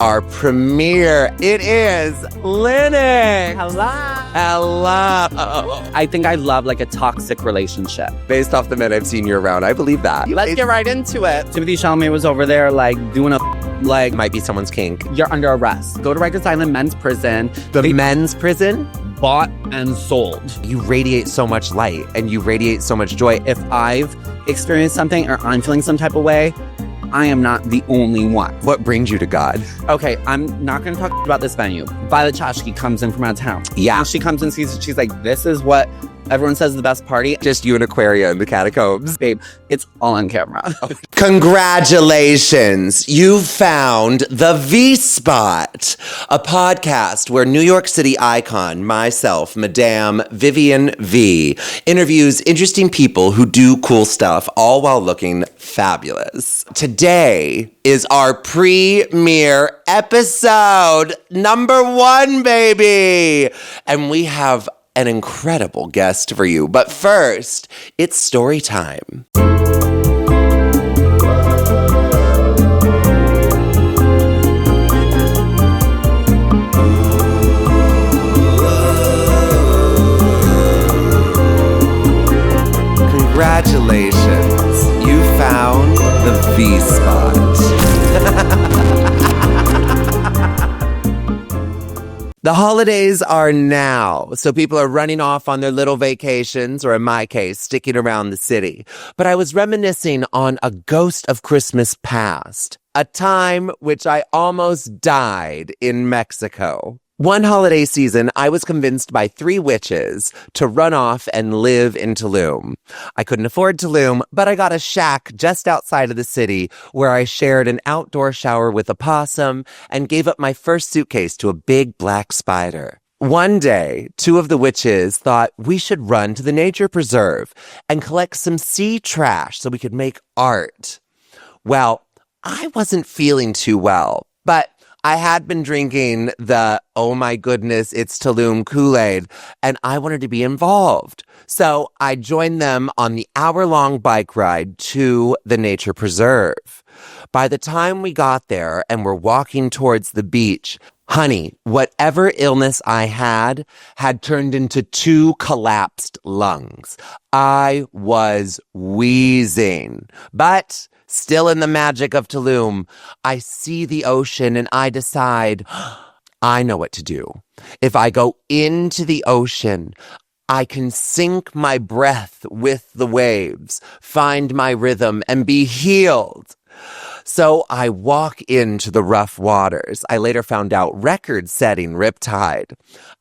our premiere. It is Linux. Hello. I think I love like a toxic relationship. Based off the men I've seen you around, I believe that. Let's get right into it. Timothy Chalamet was over there like doing a like might be someone's kink. You're under arrest. Go to Rikers Island men's prison. The men's prison? Bought and sold. You radiate so much light and you radiate so much joy. If I've experienced something or I'm feeling some type of way, I am not the only one. What brings you to God? Okay, I'm not going to talk about this venue. Violet Chachki comes in from out of town. Yeah. And she comes and sees it. She's like, this is what everyone says is the best party. Just you and Aquaria in the catacombs. Babe, it's all on camera. Congratulations. You found the V-Spot, a podcast where New York City icon, myself, Madame Vivien V, interviews interesting people who do cool stuff, all while looking fabulous. Today is our premiere episode, #1, baby. And we have an incredible guest for you. But first, it's story time. Congratulations, you found the V-Spot. The holidays are now, so people are running off on their little vacations, or in my case, sticking around the city. But I was reminiscing on a ghost of Christmas past, a time which I almost died in Mexico. One holiday season, I was convinced by 3 witches to run off and live in Tulum. I couldn't afford Tulum, but I got a shack just outside of the city where I shared an outdoor shower with a possum and gave up my first suitcase to a big black spider. One day, 2 of the witches thought we should run to the nature preserve and collect some sea trash so we could make art. Well, I wasn't feeling too well, but I had been drinking the, oh my goodness, it's Tulum Kool-Aid, and I wanted to be involved. So I joined them on the hour-long bike ride to the nature preserve. By the time we got there and were walking towards the beach, honey, whatever illness I had turned into 2 collapsed lungs. I was wheezing, but still in the magic of Tulum, I see the ocean and I decide, I know what to do. If I go into the ocean, I can sync my breath with the waves, find my rhythm, and be healed. So I walk into the rough waters. I later found out record-setting riptide.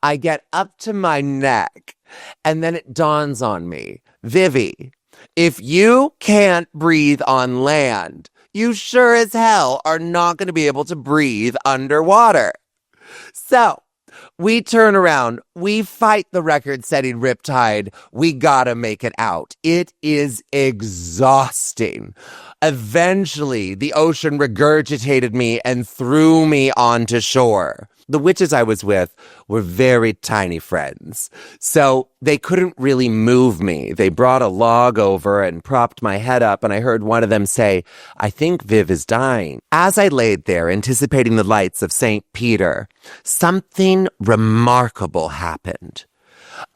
I get up to my neck, and then it dawns on me, Vivi, if you can't breathe on land, you sure as hell are not going to be able to breathe underwater. So we turn around, we fight the record-setting riptide. We gotta make it out. It is exhausting. Eventually, the ocean regurgitated me and threw me onto shore. The witches I was with were very tiny friends, so they couldn't really move me. They brought a log over and propped my head up, and I heard one of them say, I think Viv is dying. As I laid there, anticipating the lights of St. Peter, something remarkable happened.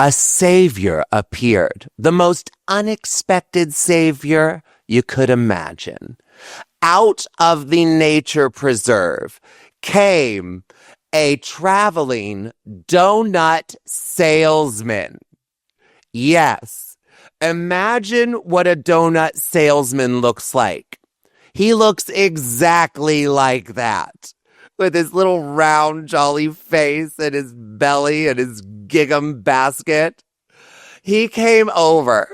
A savior appeared, the most unexpected savior you could imagine. Out of the nature preserve came a traveling donut salesman. Yes, imagine what a donut salesman looks like. He looks exactly like that, with his little round jolly face and his belly and his gingham basket. He came over,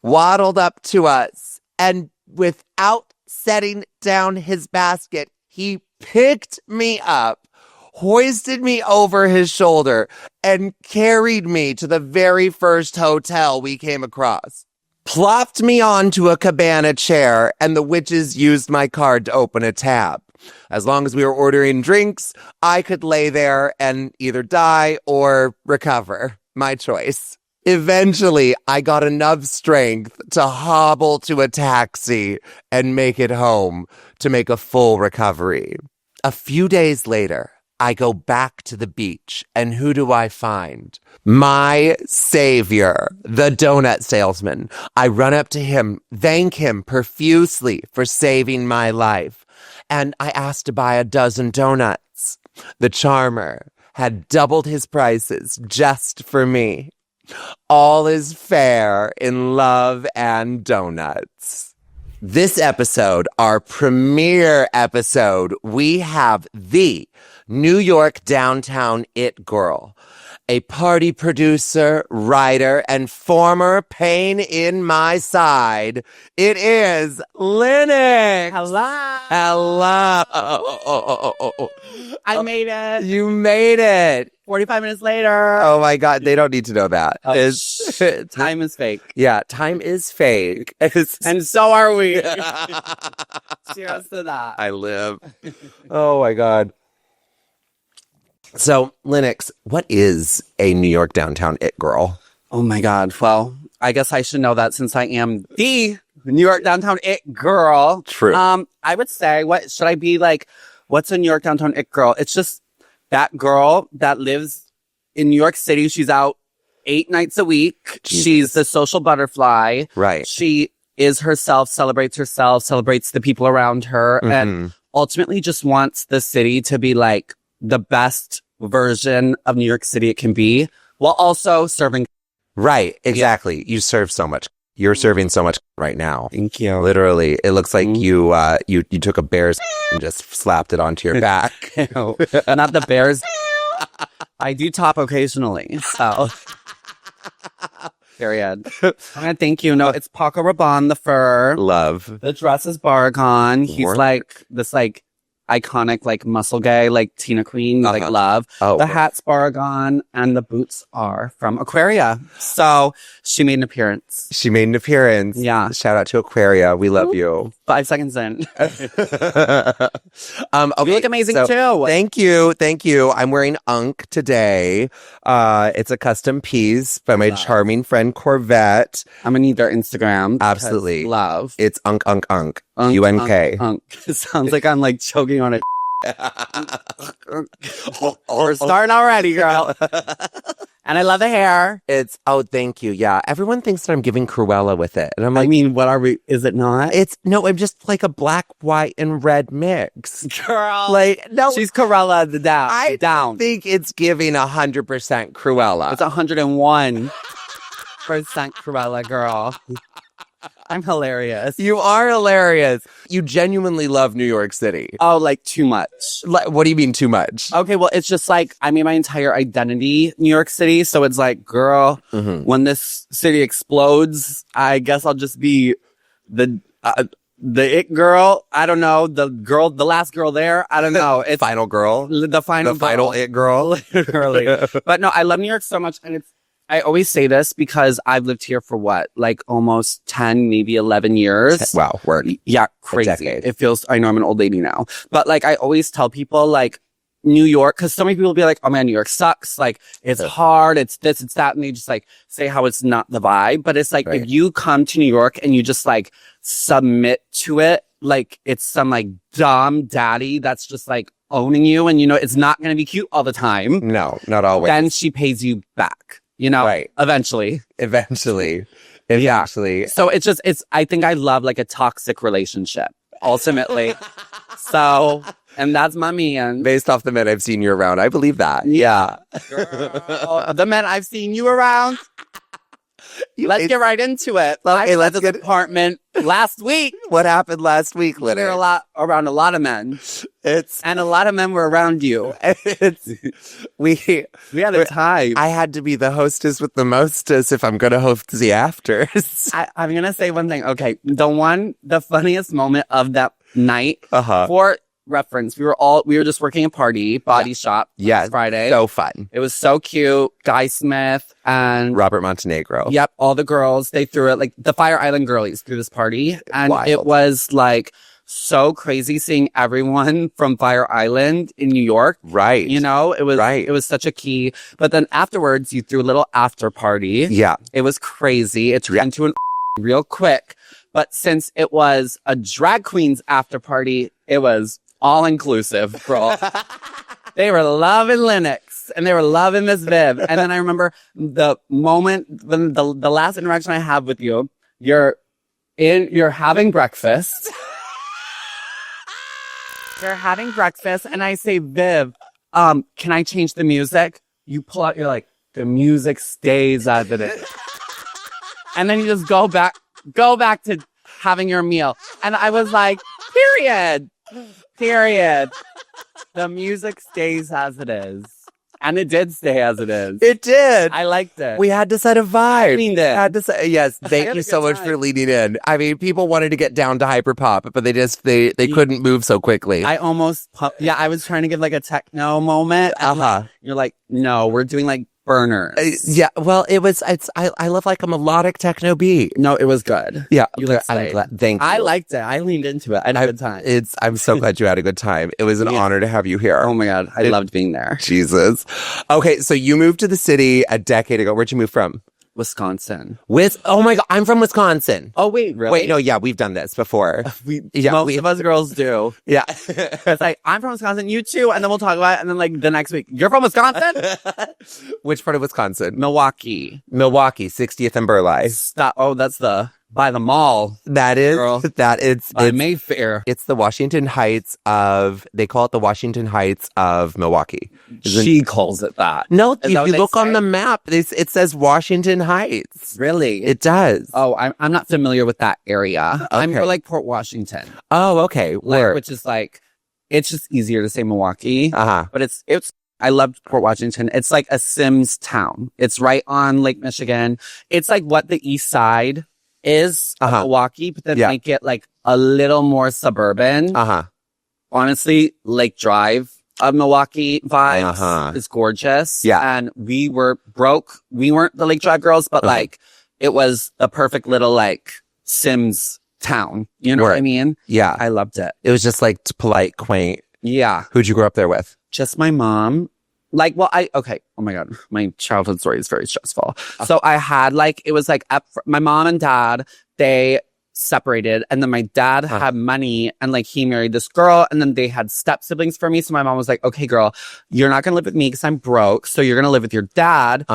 waddled up to us, and without setting down his basket, he picked me up, hoisted me over his shoulder, and carried me to the very first hotel we came across. Plopped me onto a cabana chair, and the witches used my card to open a tab. As long as we were ordering drinks, I could lay there and either die or recover. My choice. Eventually, I got enough strength to hobble to a taxi and make it home to make a full recovery. A few days later, I go back to the beach, and who do I find? My savior, the donut salesman. I run up to him, thank him profusely for saving my life, and I ask to buy a dozen donuts. The charmer had doubled his prices just for me. All is fair in love and donuts. This episode, our premiere episode, we have the New York downtown it girl, a party producer, writer, and former pain in my side. It is Lennox. Hello. Hello. I made it. You made it. 45 minutes later. Oh my God. They don't need to know that. Time is fake. Yeah, time is fake. And so are we. Cheers to that. I live. Oh my God. So, Lennox, what is a New York downtown it girl? Oh my God. Well, I guess I should know that since I am the New York downtown it girl. True. I would say, what should I be like? What's a New York downtown it girl? It's just that girl that lives in New York City. She's out 8 nights a week. Jesus. She's the social butterfly. Right. She is herself, celebrates the people around her, and ultimately just wants the city to be like the best version of New York City it can be, while also serving. Right, exactly. Yeah. You serve so much. You're serving so much right now. Thank you. Literally, it looks like you took a bear's and just slapped it onto your back. No, not the bear's. I do top occasionally, so. Period. I'm gonna thank you. No, it's Paco Rabanne, the fur. Love. The dress is Baragon. He's like this iconic muscle gay, like Tina Queen, like love. Oh. The hat's Baragon and the boots are from ASST. So she made an appearance. Yeah. Shout out to ASST. We love you. 5 seconds in. Okay, you look amazing too. Thank you. I'm wearing Unk today. It's a custom piece by my charming friend Corvette. I'm gonna need their Instagram. Absolutely. Love. It's Unk. UNK. Unk. It sounds like I'm like choking on it. We're starting already, girl. And I love the hair. Thank you. Yeah. Everyone thinks that I'm giving Cruella with it. And I'm like, I mean, what are we? Is it not? I'm just like a black, white, and red mix. Girl. Like, no. She's Cruella the down. I think it's giving 100% Cruella. It's 101% Cruella, girl. I'm hilarious. You are hilarious. You genuinely love New York City. Oh, like too much. Like, what do you mean too much? Okay, well, it's just like, I made my entire identity New York City. So it's like, girl, when this city explodes, I guess I'll just be the it girl. I don't know. The last girl there. I don't know. It's final girl. The final it girl. Literally. But no, I love New York so much. And I always say this because I've lived here for almost 10, maybe 11 years. Wow. Word. Yeah. Crazy. It feels, I know I'm an old lady now, but I always tell people New York, cause so many people will be like, oh man, New York sucks. It's hard. It's this, it's that. And they just say how it's not the vibe, but it's right. If you come to New York and you just submit to it, it's some dumb daddy that's just owning you. And it's not going to be cute all the time. No, not always. Then she pays you back. Right. Eventually. Yeah. So I think I love a toxic relationship, ultimately. So, and that's my man. Based off the men I've seen you around, I believe that. Yeah. Girl, the men I've seen you around. Let's get right into it. Okay, let's get apartment last week. What happened last week, Lennox? We were around a lot of men. And a lot of men were around you. We had a time. I had to be the hostess with the mostest if I'm going to host the afters. I'm going to say one thing. Okay. The funniest moment of that night for reference, we were just working a body shop. Yeah. Friday. So fun. It was so cute. Guy Smith and Robert Montenegro. Yep. All the girls, they threw it the Fire Island girlies threw this party. And Wild. It was so crazy seeing everyone from Fire Island in New York. Right. It was such a key. But then afterwards, you threw a little after party. Yeah. It was crazy. It turned into an real quick. But since it was a drag queen's after party, it was all inclusive, bro. They were loving Linux and they were loving Miss Viv. And then I remember the moment when the last interaction I have with you, you're having breakfast. You're having breakfast and I say, Viv, can I change the music? You pull out, you're like, the music stays as it is. And then you just go back to having your meal. And I was like, period. The music stays as it is. And it did stay as it is. It did. I liked it. We had to set a vibe. I mean, had to say, yes, thank you so much for leading in. I mean, people wanted to get down to hyperpop, but they couldn't move so quickly. I almost, I was trying to give like a techno moment. Like, you're like, no, we're doing like burners. Yeah, well, I love like a melodic techno beat. No, it was good. Yeah, I'm glad. Thank you. I liked it. I leaned into it. I had a good time. I'm so glad you had a good time. It was an honor to have you here. Oh my God. I loved being there. Jesus. Okay, so you moved to the city a decade ago. Where'd you move from? Wisconsin. Oh my God, I'm from Wisconsin. Oh wait, really? Wait, no, yeah, we've done this before. Most of us girls do. Yeah. It's like, I'm from Wisconsin, you too, and then we'll talk about it, and then like the next week, you're from Wisconsin? Which part of Wisconsin? Milwaukee, 60th and Burleigh. That's by the mall. That is, girl. it's Mayfair. It's the Washington Heights they call it the Washington Heights of Milwaukee. She calls it that. No, if you look on the map, it says Washington Heights. Really? It does. Oh, I'm not familiar with that area. Okay. I'm more like Port Washington. Oh, okay. Which is like, it's just easier to say Milwaukee. But it's I loved Port Washington. It's like a Sims town. It's right on Lake Michigan. It's like what the East Side is of Milwaukee, but then make it like a little more suburban. Honestly, Lake Drive of Milwaukee vibes is gorgeous. Yeah. And we were broke. We weren't the Lake Drive girls, but like it was a perfect little like Sims town. You know what I mean? Yeah. I loved it. It was just like polite, quaint. Yeah. Who'd you grow up there with? Just my mom. Like, well, okay. Oh my God. My childhood story is very stressful. So I had like, it was like my mom and dad, they separated, and then my dad had money and like he married this girl, and then they had step siblings for me. So my mom was like, okay, girl, you're not going to live with me because I'm broke. So you're going to live with your dad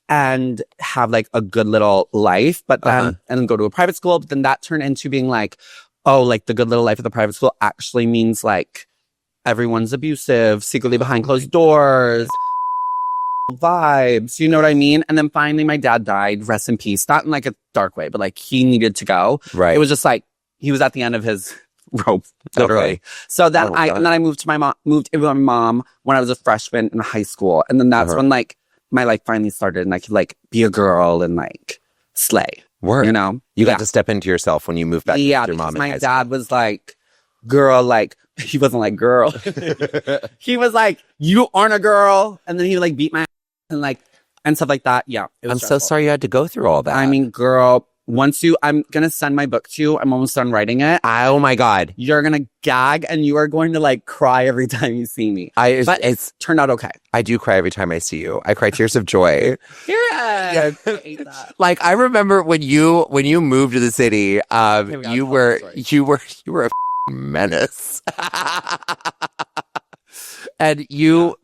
and have like a good little life, but then, and then go to a private school. But then that turned into being like, oh, like the good little life of the private school actually means like, everyone's abusive, secretly behind closed doors, vibes, you know what I mean? And then finally my dad died, rest in peace. Not in like a dark way, but like he needed to go. Right. It was just like, he was at the end of his rope, literally. Okay. So then I moved in with my mom when I was a freshman in high school. And then that's when like my life finally started and I could like be a girl and like slay. Word. You know? You got to step into yourself when you moved back to your mom. My dad was like, girl, like, he wasn't like, girl. He was like, you aren't a girl. And then he would like beat my ass and like, and stuff like that. Yeah. I'm so sorry you had to go through all that. I mean, girl, I'm going to send my book to you. I'm almost done writing it. Oh my God. You're going to gag and you are going to like cry every time you see me. But it's turned out okay. I do cry every time I see you. I cry tears of joy. Yeah. I hate that. Like I remember when you moved to the city, you were a menace. And you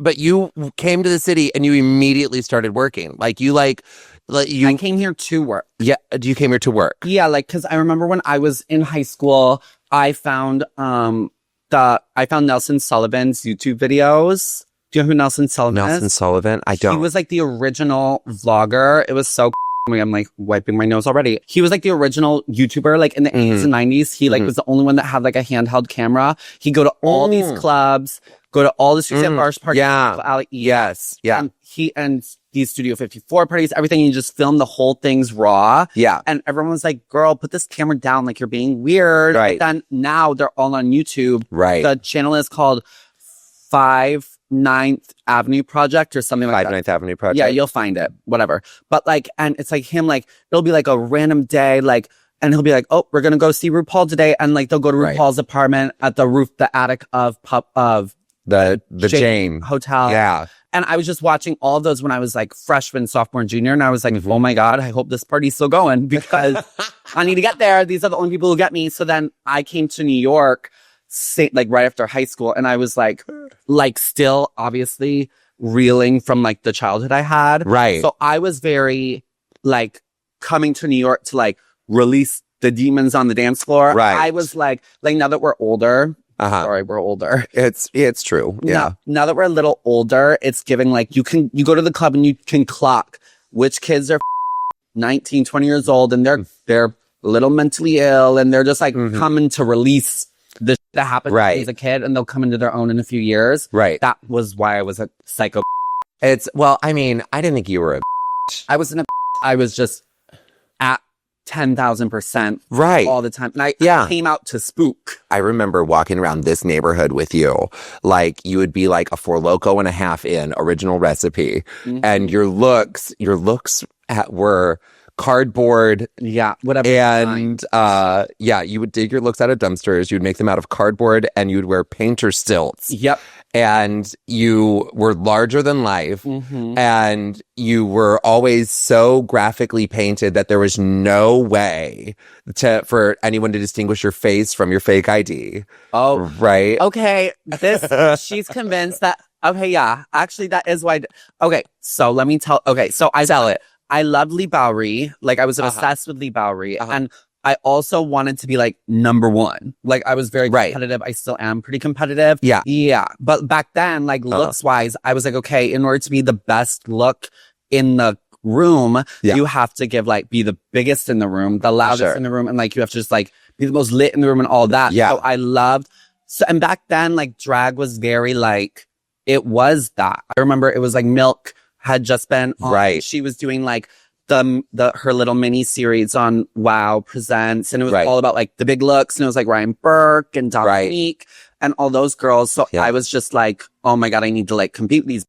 came to the city and you immediately started working. I came here to work. Yeah. You came here to work? Yeah. Like, cause I remember when I was in high school, I found Nelson Sullivan's YouTube videos. Do you know who Nelson Sullivan is? Nelson Sullivan? I don't. He was like the original vlogger. It was so I'm like wiping my nose already. He was like the original YouTuber, like in the 80s and 90s. He like was the only one that had like a handheld camera. He'd go to all these clubs, go to all the streets at bars, parties. Yeah. Yes. Yeah. And these Studio 54 parties, everything. You just film the whole thing's raw. Yeah. And everyone was like, girl, put this camera down. Like you're being weird. Right. But then now they're all on YouTube. Right. The channel is called 9th Avenue Project or something like that. 9th Avenue Project. Yeah, you'll find it. Whatever. But like, and it's like him, like, it'll be like a random day, like, and he'll be like, oh, we're going to go see RuPaul today. And like, they'll go to RuPaul's apartment at the attic of the Jane Hotel. Yeah. And I was just watching all of those when I was like freshman, sophomore, junior. And I was like, oh my God, I hope this party's still going because I need to get there. These are the only people who get me. So then I came to New York like right after high school. And I was like still obviously reeling from like the childhood I had. Right. So I was very like coming to New York to like release the demons on the dance floor. Right. I was like now that we're older, sorry, we're older. It's true. Yeah. Now that we're a little older, it's giving like you go to the club and you can clock which kids are 19, 20 years old and they're a little mentally ill and they're just like coming to release the shit that happened when as a kid, and they'll come into their own in a few years. Right. That was why I was a psycho. Well, I mean, I didn't think you were a I wasn't a I was just at 10,000% right all the time. And I came out to spook. I remember walking around this neighborhood with you. Like, you would be like a Four Loko and a half in original recipe. And your looks were cardboard. Yeah, whatever. And you would dig your looks out of dumpsters. You'd make them out of cardboard and you'd wear painter stilts. Yep. And you were larger than life. And you were always so graphically painted that there was no way for anyone to distinguish your face from your fake ID. Oh, right. Okay. She's convinced that. Okay. Yeah. Actually, that is why. Okay. So let me tell. Okay. So I sell it. I loved Lee Bowery. Like I was obsessed with Lee Bowery. And I also wanted to be like number one. Like I was very competitive. I still am pretty competitive. Yeah. Yeah. But back then, like looks wise, I was like, okay, in order to be the best look in the room, you have to be the biggest in the room, the loudest in the room. And like, you have to just like be the most lit in the room and all that. Yeah. So I loved, and back then, like drag was very like, it was that. I remember it was like Milk had just been on. Right. She was doing like, her little mini series on Wow Presents, and it was all about like the big looks, and it was like Ryan Burke and Dominique and all those girls. So I was just like, oh my God, I need to like compete with these.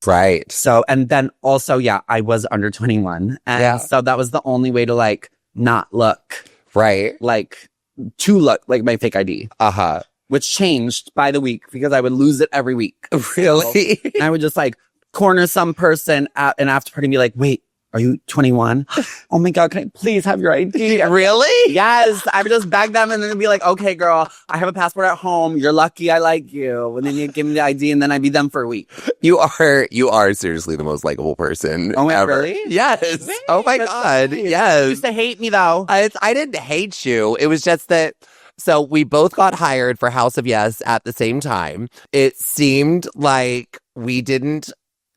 Right. So, and then also, I was under 21. And so that was the only way to like not look. Right. Like to look like my fake ID. Which changed by the week because I would lose it every week. Really? So, I would just like corner some person at an after party and be like, wait, are you 21? Oh my God, can I please have your ID? Really? Yes. I would just beg them and then be like, okay, girl, I have a passport at home. You're lucky I like you. And then you give me the ID and then I'd be them for a week. You are seriously the most likable person ever. Really? Yes. Wait, oh my God. Nice. Yes. You used to hate me though. I didn't hate you. It was just that. So we both got hired for House of Yes at the same time. It seemed like we didn't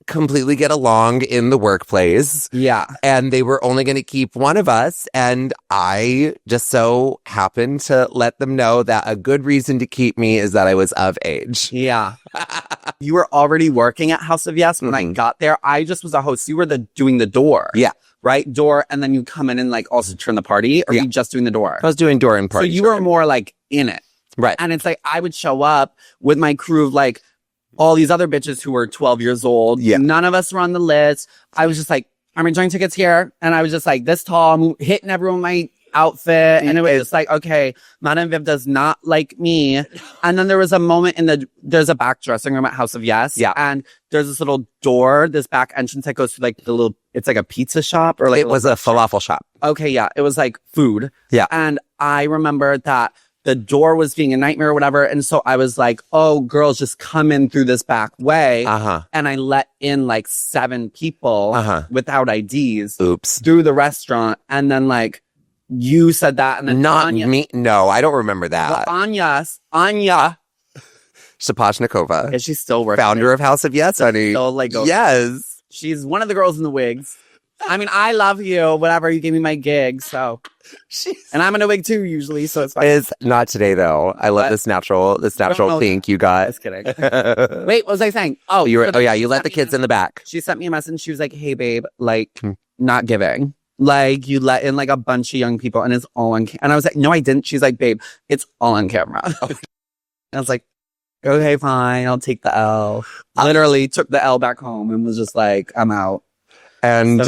completely get along in the workplace. Yeah. And they were only going to keep one of us. And I just so happened to let them know that a good reason to keep me is that I was of age. Yeah. You were already working at House of Yes when I got there. I just was a host. You were doing the door. Yeah. Right? Door. And then you come in and like also turn the party, or you just doing the door? I was doing door and party. So you were more like in it. Right. And it's like, I would show up with my crew of like all these other bitches who were 12 years old. Yeah. None of us were on the list. I was just like, I'm enjoying tickets here. And I was just like this tall, I'm hitting everyone with my outfit. And it was just like, okay, Madame Viv does not like me. And then there was a moment there's a back dressing room at House of Yes. Yeah. And there's this little door, this back entrance that goes to like it's like a pizza shop, or like it was a falafel shop. Okay. Yeah. It was like food. Yeah. And I remember that the door was being a nightmare or whatever. And so I was like, oh, girls, just come in through this back way. And I let in like 7 people without IDs. Oops. Through the restaurant. And then like, you said that. And then not Anya, me. No, I don't remember that. Well, Anya Shaposhnikova. Is she still working? Founder of House of Yes, honey. Still, like, yes. She's one of the girls in the wigs. I mean, I love you. Whatever, you gave me my gig, so. And I'm in a wig too, usually, so it's fine. It's not today though. I love this natural pink you got. Just kidding. Wait, what was I saying? Oh, you let the kids in the back. She sent me a message. She was like, "Hey, babe, like, not giving. Like, you let in like a bunch of young people, and it's all on." And I was like, "No, I didn't." She's like, "Babe, it's all on camera." And I was like, "Okay, fine. I'll take the L." Literally took the L back home and was just like, "I'm out." And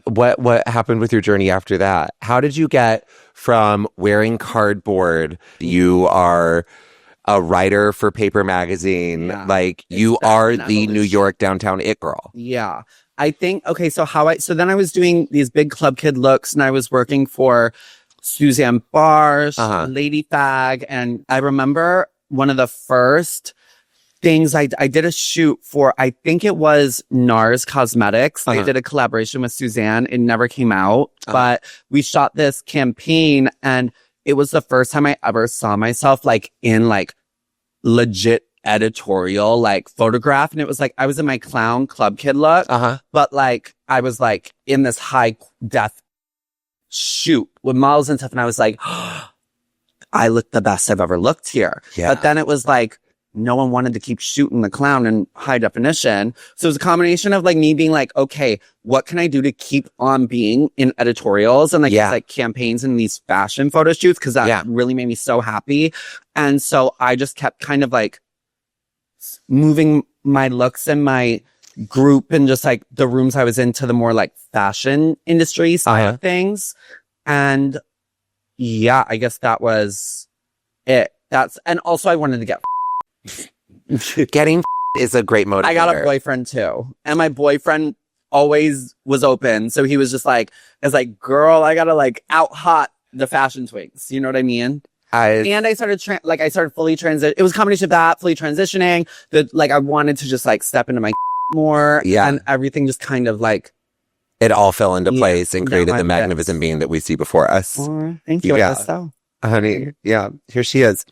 what happened with your journey after that? How did you get from wearing cardboard? You are a writer for Paper Magazine. Yeah, like, you are the New York downtown it girl. Yeah. I think, okay, so then I was doing these big club kid looks, and I was working for Suzanne Barsh, Lady Fag, and I remember one of the first things I did a shoot for, I think it was NARS Cosmetics. They did a collaboration with Suzanne. It never came out, but we shot this campaign, and it was the first time I ever saw myself like in like legit editorial like photograph. And it was like I was in my clown club kid look, but like I was like in this high def shoot with models and stuff, and I was like, I look the best I've ever looked here. But then it was like no one wanted to keep shooting the clown in high definition. So it was a combination of like me being like, okay, what can I do to keep on being in editorials and like, like campaigns and these fashion photo shoots? Cause that really made me so happy. And so I just kept kind of like moving my looks and my group and just like the rooms I was in to the more like fashion industry side of things. And yeah, I guess that was it. And also I wanted to get getting is a great motivator. I got a boyfriend too. And my boyfriend always was open. So he was just like, it's like, girl, I gotta like out hot the fashion twinks. You know what I mean? And I started I started fully transition. It was a combination of that, fully transitioning. That like I wanted to just like step into my more. Yeah. And everything just kind of like it all fell into place and created the magnificent being that we see before us. Thank you. I guess so. Honey, here she is.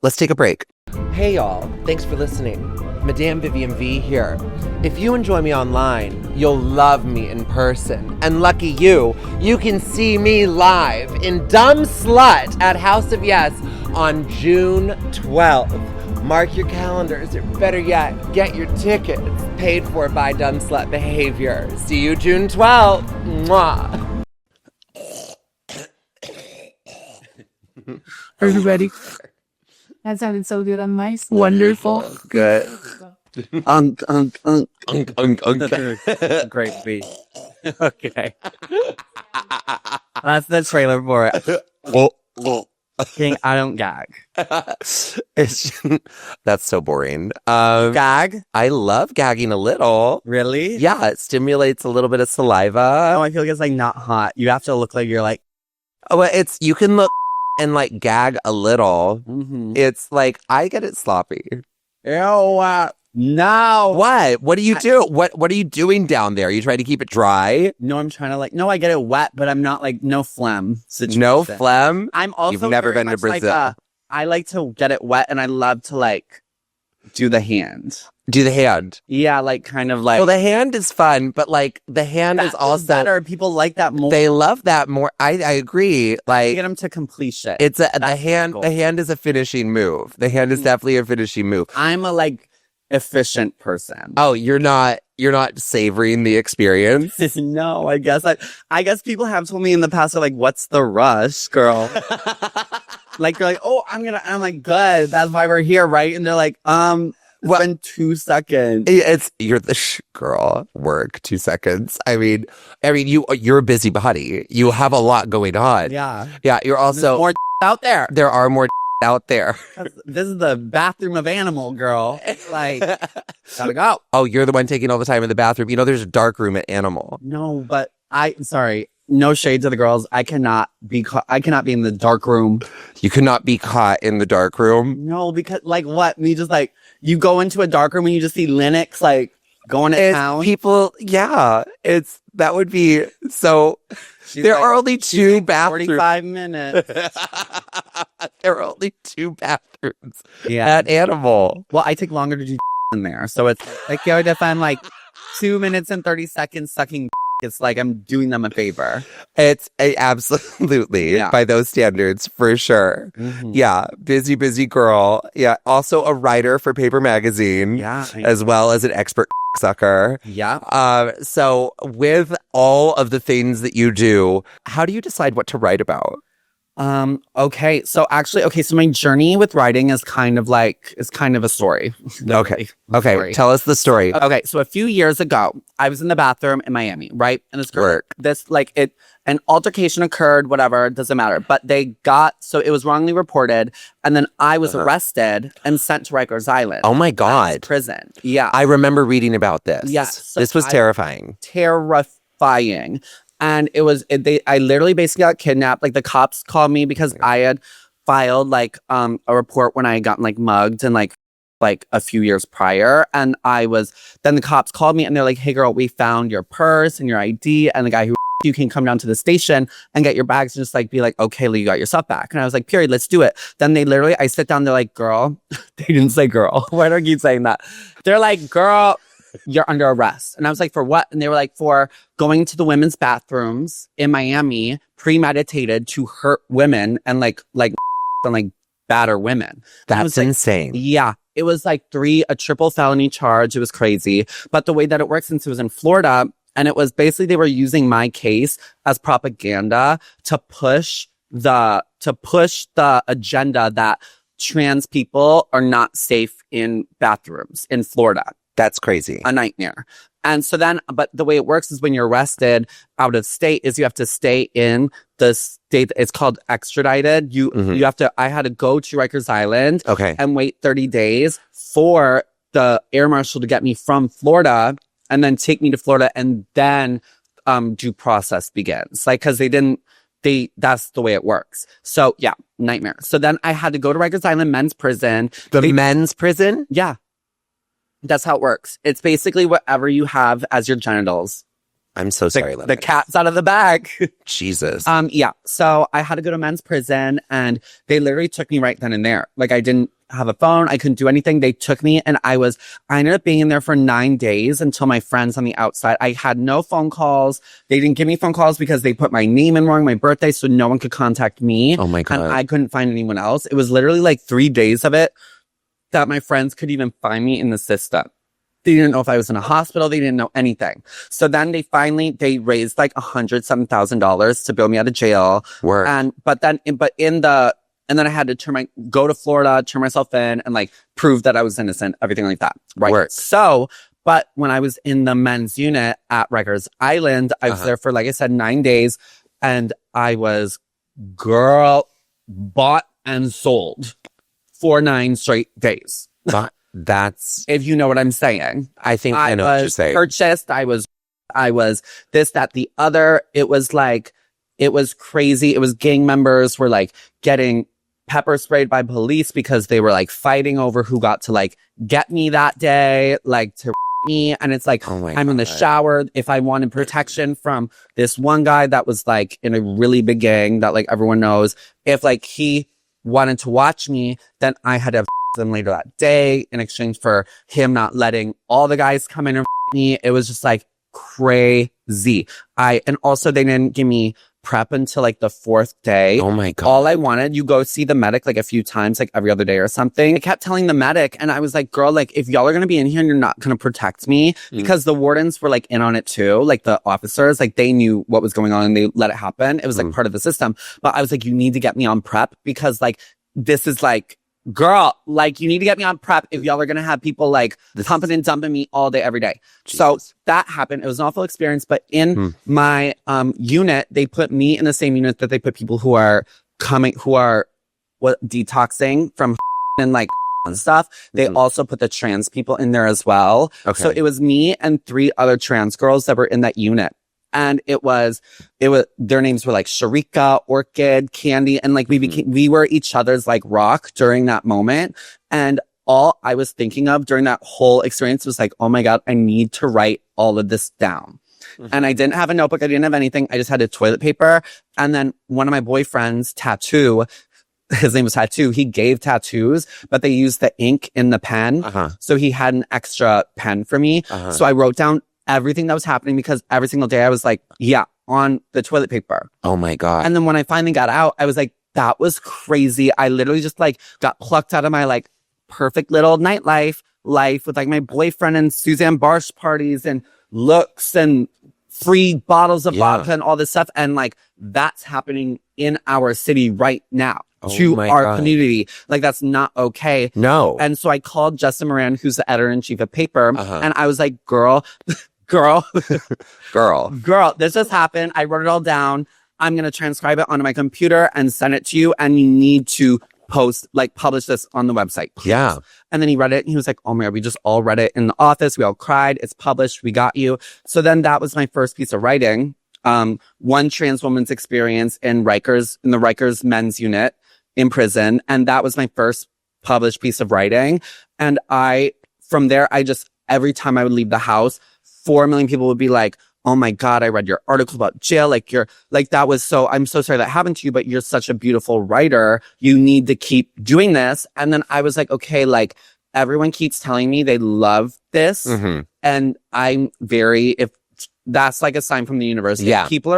Let's take a break. Hey y'all, thanks for listening. Madame Vivien V here. If you enjoy me online, you'll love me in person. And lucky you can see me live in Dumb Slut at House of Yes on June 12th. Mark your calendars, or better yet, get your tickets paid for by Dumb Slut Behavior. See you June 12th. Mwah. Are you ready? That sounded so good on mice. Wonderful. Good. Great beat. Okay. That's the trailer for it. King, I don't gag. That's so boring. Gag? I love gagging a little. Really? Yeah, it stimulates a little bit of saliva. Oh, I feel like it's like not hot. You have to look like you're like. Oh, well, you can look and like gag a little. It's like I get it sloppy. Ew. No. What? What do you do? What are you doing down there? Are you trying to keep it dry? No, I'm trying to like. No, I get it wet, but I'm not like no phlegm situation. No phlegm. I'm also. You've never been to Brazil. Like, I like to get it wet, and I love to like do the hand. Do the hand. Yeah, like kind of like. Well, the hand is fun, but like the hand is also better. People like that more. They love that more. I agree. Like get them to completion. It's the hand. The hand is a finishing move. The hand is definitely a finishing move. I'm a like efficient person. Oh, you're not savoring the experience. No, I guess people have told me in the past, they're like, what's the rush, girl? Like, you're like, oh, I'm like, good. That's why we're here, right? And they're like, it's been 2 seconds. You're the girl. Work 2 seconds. I mean, you're a busy body. You have a lot going on. Yeah. Yeah. You're also there's more out there. There are more out there. This is the bathroom of animal, girl. Like, gotta go. Oh, you're the one taking all the time in the bathroom. You know, there's a dark room at Animal. No, but sorry. No shade to the girls. I cannot be in the dark room. You cannot be caught in the dark room. No, because like what? You just like you go into a dark room and you just see Linux like going to town. People, yeah, that would be so. There are only 2 bathrooms. 45 minutes. There are only 2 bathrooms at Animal. Well, I take longer to do in there, so it's like you have to find like 2 minutes and 30 seconds sucking. It's like I'm doing them a favor. It's absolutely by those standards for sure. Yeah, busy girl. Yeah, also a writer for Paper Magazine. Yeah, as well as an expert sucker. Yeah. So with all of the things that you do, how do you decide what to write about? Okay. So my journey with writing is kind of a story. Okay. Tell us the story. Okay. So a few years ago, I was in the bathroom in Miami, right? And an altercation occurred, whatever, it doesn't matter. But it was wrongly reported. And then I was arrested and sent to Rikers Island. Oh my God. Prison. Yeah. I remember reading about this. Yes. So this was terrifying. Terrifying. And I literally basically got kidnapped. Like the cops called me because I had filed like a report when I had gotten like mugged and like a few years prior. And then the cops called me and they're like, hey girl, we found your purse and your ID, and the guy who you can come down to the station and get your bags and just like be like, okay, Lee, you got your stuff back. And I was like, period, let's do it. Then I sit down, they're like, girl, they didn't say girl. Why do I keep saying that? They're like, girl, you're under arrest. And I was like, for what? And they were like, for going to the women's bathrooms in Miami, premeditated to hurt women and like batter women. That's insane. Yeah. It was like a triple felony charge. It was crazy. But the way that it works, since it was in Florida, and it was basically they were using my case as propaganda to push the agenda that trans people are not safe in bathrooms in Florida. That's crazy. A nightmare. And so then, but the way it works is when you're arrested out of state is you have to stay in the state. It's called extradited. I had to go to Rikers Island and wait 30 days for the air marshal to get me from Florida and then take me to Florida, and then due process begins. Like, cause that's the way it works. So yeah, nightmare. So then I had to go to Rikers Island men's prison. Men's prison? Yeah. That's how it works. It's basically whatever you have as your genitals. I'm so sorry. The cat's out of the bag. Jesus. Yeah. So I had to go to men's prison, and they literally took me right then and there. Like, I didn't have a phone. I couldn't do anything. They took me, and I ended up being in there for 9 days until my friends on the outside. I had no phone calls. They didn't give me phone calls because they put my name in wrong, my birthday, so no one could contact me. Oh my God. And I couldn't find anyone else. It was literally like 3 days of it that my friends could even find me in the system. They didn't know if I was in a hospital. They didn't know anything. So then they raised like $107,000 to bail me out of jail. Work. And then I had to go to Florida, turn myself in, and like prove that I was innocent, everything like that. Right. Work. So, but when I was in the men's unit at Rikers Island, I was there for, like I said, 9 days, and I was bought and sold for 9 straight days. That's, if you know what I'm saying. I think I know what you're saying. Purchased. I was this, that, the other. It was crazy. It was gang members were like getting pepper sprayed by police because they were like fighting over who got to like get me that day, like to me. And it's like, I'm in the shower. If I wanted protection from this one guy that was like in a really big gang that like everyone knows, if like he wanted to watch me, then I had to have them later that day in exchange for him not letting all the guys come in and me. It was just like crazy. And also they didn't give me prep until like the 4th day. Oh my God. All I wanted, you go see the medic like a few times, like every other day or something. I kept telling the medic, and I was like, girl, like if y'all are going to be in here and you're not going to protect me, because the wardens were like in on it too. Like the officers, like they knew what was going on and they let it happen. It was like part of the system. But I was like, you need to get me on prep, because like this is like, girl, like you need to get me on prep if y'all are going to have people like pumping and dumping me all day, every day. Jesus. So that happened. It was an awful experience. But in my unit, they put me in the same unit that they put people who are detoxing from and like and stuff. They also put the trans people in there as well. Okay. So it was me and 3 other trans girls that were in that unit. And it was, their names were like Sharika, Orchid, Candy. And like we were each other's like rock during that moment. And all I was thinking of during that whole experience was like, oh my God, I need to write all of this down. And I didn't have a notebook. I didn't have anything. I just had a toilet paper. And then one of my boyfriend's tattoo, his name was Tattoo. He gave tattoos, but they used the ink in the pen. So he had an extra pen for me. So I wrote down everything that was happening, because every single day I was like, yeah, on the toilet paper. Oh my God. And then when I finally got out, I was like, that was crazy. I literally just like got plucked out of my like perfect little nightlife life with like my boyfriend and Suzanne Barsh parties and looks and free bottles of vodka and all this stuff. And like, that's happening in our city right now. To our community. Like, that's not okay. No. And so I called Justin Moran, who's the editor-in-chief of Paper, and I was like, girl, this just happened. I wrote it all down. I'm going to transcribe it onto my computer and send it to you, and you need to publish this on the website, please. Yeah. And then he read it, and he was like, oh my God, we just all read it in the office. We all cried. It's published. We got you. So then that was my first piece of writing. One trans woman's experience in the Rikers men's unit in prison. And that was my first published piece of writing. And from there, every time I would leave the house, 4 million people would be like, oh my God, I read your article about jail. Like I'm so sorry that happened to you, but you're such a beautiful writer. You need to keep doing this. And then I was like, okay, like everyone keeps telling me they love this. Mm-hmm. And if that's like a sign from the universe. Yeah. If people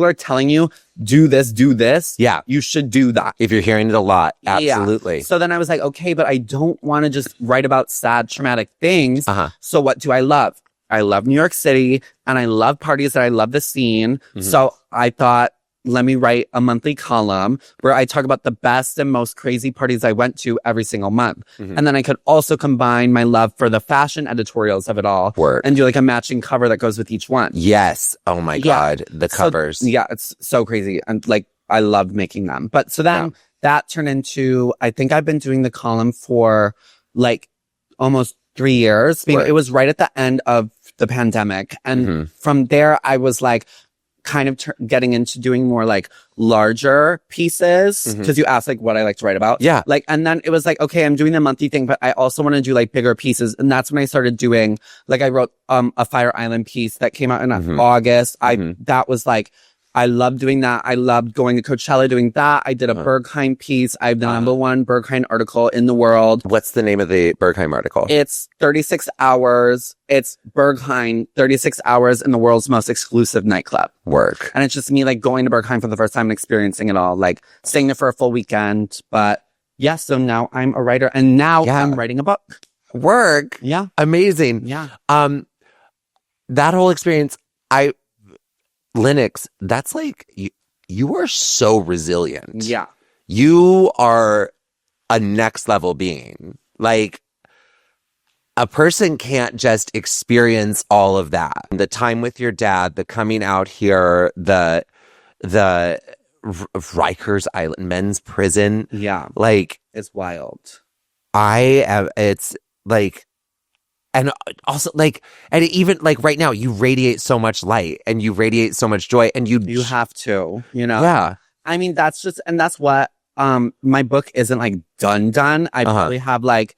are telling you, do this, yeah, you should do that. If you're hearing it a lot. Absolutely. Yeah. So then I was like, okay, but I don't want to just write about sad, traumatic things. So what do I love? I love New York City and I love parties and I love the scene. Mm-hmm. So I thought, let me write a monthly column where I talk about the best and most crazy parties I went to every single month. Mm-hmm. And then I could also combine my love for the fashion editorials of it all. And do like a matching cover that goes with each one. Yes. Oh my God. The covers. It's so crazy. And like, I loved making them. But so then that turned into, I think I've been doing the column for like almost 3 years. It was right at the end of the pandemic. And from there, I was like, kind of getting into doing more like larger pieces because you asked like what I like to write about. Yeah. Like, and then it was like, okay, I'm doing the monthly thing, but I also want to do like bigger pieces. And that's when I started doing, like I wrote a Fire Island piece that came out in August. That was like, I loved doing that. I loved going to Coachella doing that. I did a Berghain piece. I have the #1 Berghain article in the world. What's the name of the Berghain article? It's 36 hours. It's Berghain, 36 hours in the world's most exclusive nightclub. Work. And it's just me like going to Berghain for the first time and experiencing it all, like staying there for a full weekend. But yeah, so now I'm a writer and now I'm writing a book. Work. Yeah. Amazing. Yeah. That whole experience, Linux, that's like, you are so resilient. Yeah. You are a next level being. Like, a person can't just experience all of that. The time with your dad, the coming out here, the Rikers Island men's prison. Yeah. Like, it's wild. It's like, and also like, and even like right now, you radiate so much light and you radiate so much joy and you have to, you know? Yeah. I mean, that's what, my book isn't like done. I probably have like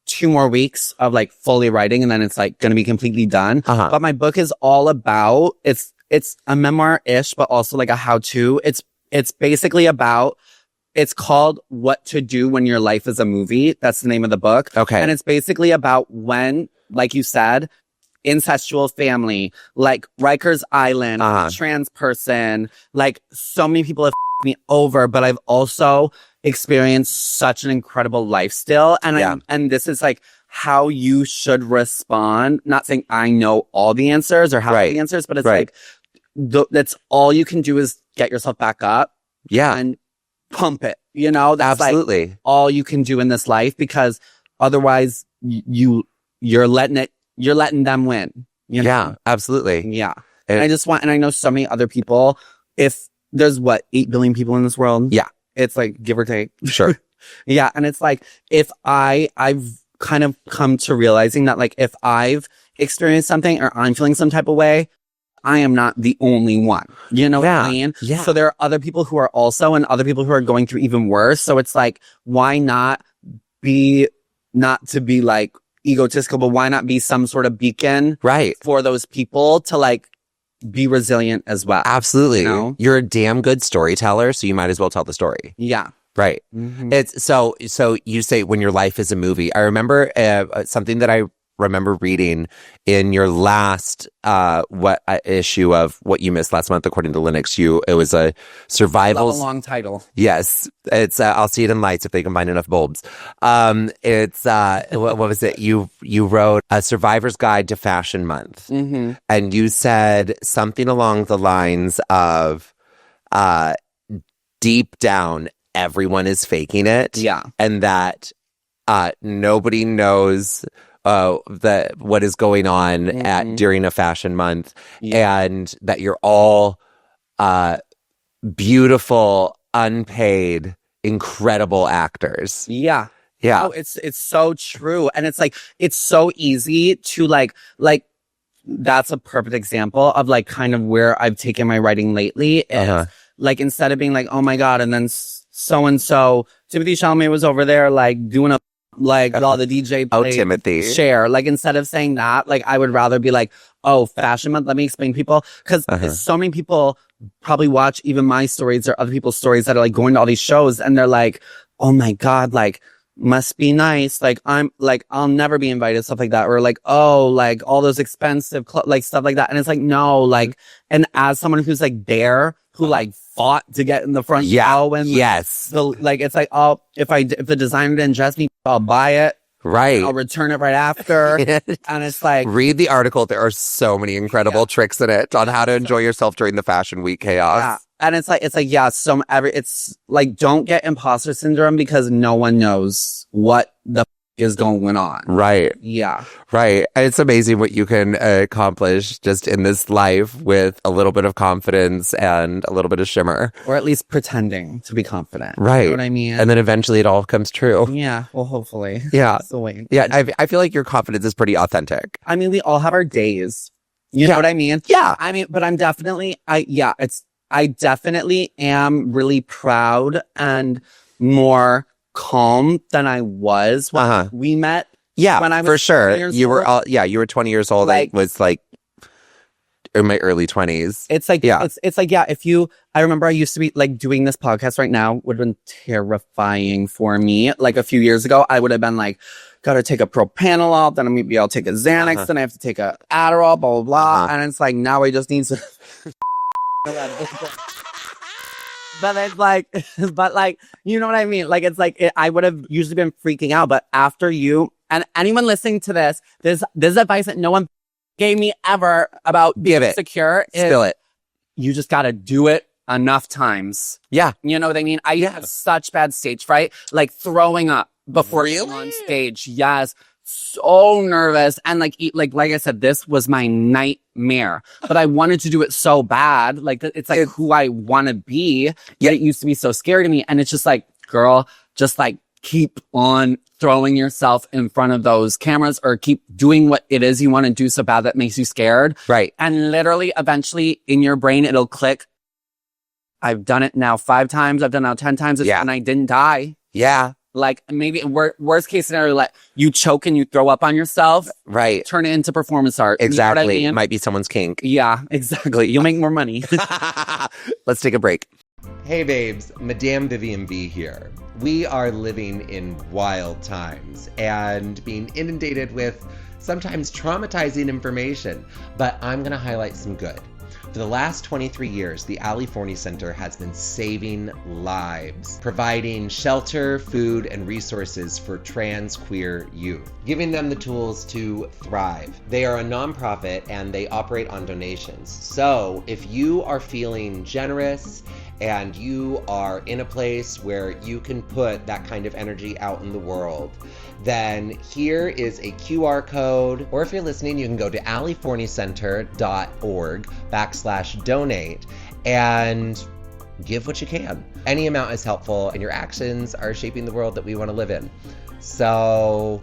2 more weeks of like fully writing and then it's like going to be completely done. But my book is all about, it's a memoir-ish, but also like a how-to. It's basically about, it's called What to Do When Your Life is a Movie. That's the name of the book. Okay. And it's basically about when, like you said, incestual family, like Rikers Island, trans person, like so many people have me over, but I've also experienced such an incredible life still. And and this is like how you should respond. Not saying I know all the answers or have the answers, but it's like, that's all you can do is get yourself back up. Yeah. And pump it, you know? That's absolutely like all you can do in this life because otherwise you're letting them win. You know? Yeah, absolutely. Yeah. And I know so many other people, if there's 8 billion people in this world. Yeah. It's like give or take. Sure. Yeah. And it's like, if I've kind of come to realizing that like, if I've experienced something or I'm feeling some type of way, I am not the only one. You know what I mean? Yeah. So there are other people who are also, and other people who are going through even worse. So it's like, why not to be like egotistical, but why not be some sort of beacon for those people to like be resilient as well? Absolutely. You know? You're a damn good storyteller, so you might as well tell the story. Yeah. Right. Mm-hmm. It's so you say when your life is a movie. I remember something that I remember reading in your last issue of What You Missed Last Month, according to Linux. It was a survival. A long title. Yes, it's. I'll see it in lights if they can find enough bulbs. It's what was it? You wrote a survivor's guide to Fashion Month, and you said something along the lines of, deep down, everyone is faking it. Yeah, and that nobody knows what is going on during a fashion month, and that you're all beautiful, unpaid, incredible actors. Yeah. Yeah. Oh, it's so true. And it's like, it's so easy to like, that's a perfect example of like kind of where I've taken my writing lately. Is like, instead of being like, oh my God, and then so-and-so. Timothy Chalamet was over there, like, doing a, like, all the DJ Oh, played, Timothy. share. Like, instead of saying that, like, I would rather be like, oh, Fashion Month, let me explain to people. Because so many people probably watch even my stories or other people's stories that are, like, going to all these shows, and they're like, oh my God, like, must be nice. Like, I'm like, I'll never be invited, stuff like that. Or like, oh, like all those expensive, like stuff like that. And it's like, no, like, and as someone who's like there, who like fought to get in the front row and like, it's like, oh, if the designer didn't dress me, I'll buy it. Right. I'll return it right after. And it's like, read the article. There are so many incredible tricks in it on how to enjoy yourself during the fashion week chaos. Yeah. And it's like, yeah, it's like, don't get imposter syndrome because no one knows what the is going on. Right. Yeah. Right. It's amazing what you can accomplish just in this life with a little bit of confidence and a little bit of shimmer. Or at least pretending to be confident. Right. You know what I mean? And then eventually it all comes true. Yeah. Well, hopefully. Yeah. So wait. Yeah. I feel like your confidence is pretty authentic. I mean, we all have our days. You know what I mean? Yeah. I mean, but I'm definitely, I definitely am really proud and more calm than I was when we met. Yeah, when I was for sure. You were old. you were 20 years old. Like, I was like in my early 20s. It's like, it's like, yeah, I remember I used to be like doing this podcast right now would have been terrifying for me. Like a few years ago, I would have been like, gotta take a propanol, then maybe I'll take a Xanax, then I have to take a Adderall, blah, blah, blah. And it's like, now I just need to but it's like, you know what I mean? Like, it's like, I would have usually been freaking out, but after you, and anyone listening to this, this advice that no one gave me ever about being secure. Spill it. You just gotta do it enough times. Yeah. You know what I mean? I have such bad stage fright, like throwing up before being on stage. Yes. So nervous. And like I said, this was my nightmare, but I wanted to do it so bad. Like, it's like who I want to be. Yet it used to be so scary to me. And it's just like, girl, just like keep on throwing yourself in front of those cameras or keep doing what it is you want to do so bad that makes you scared. Right. And literally eventually in your brain, it'll click. I've done it now 5 times. I've done it now 10 times. And I didn't die. Yeah. Like, maybe worst case scenario, like you choke and you throw up on yourself. Right. Turn it into performance art. Exactly. You know what I mean? It might be someone's kink. Yeah, exactly. You'll make more money. Let's take a break. Hey babes, Madame Vivien V here. We are living in wild times and being inundated with sometimes traumatizing information, but I'm going to highlight some good. For the last 23 years, the Ali Forney Center has been saving lives, providing shelter, food, and resources for trans queer youth, giving them the tools to thrive. They are a nonprofit and they operate on donations. So if you are feeling generous and you are in a place where you can put that kind of energy out in the world, then here is a QR code, or if you're listening, you can go to aliforneycenter.org/donate and give what you can. Any amount is helpful, and your actions are shaping the world that we want to live in. So,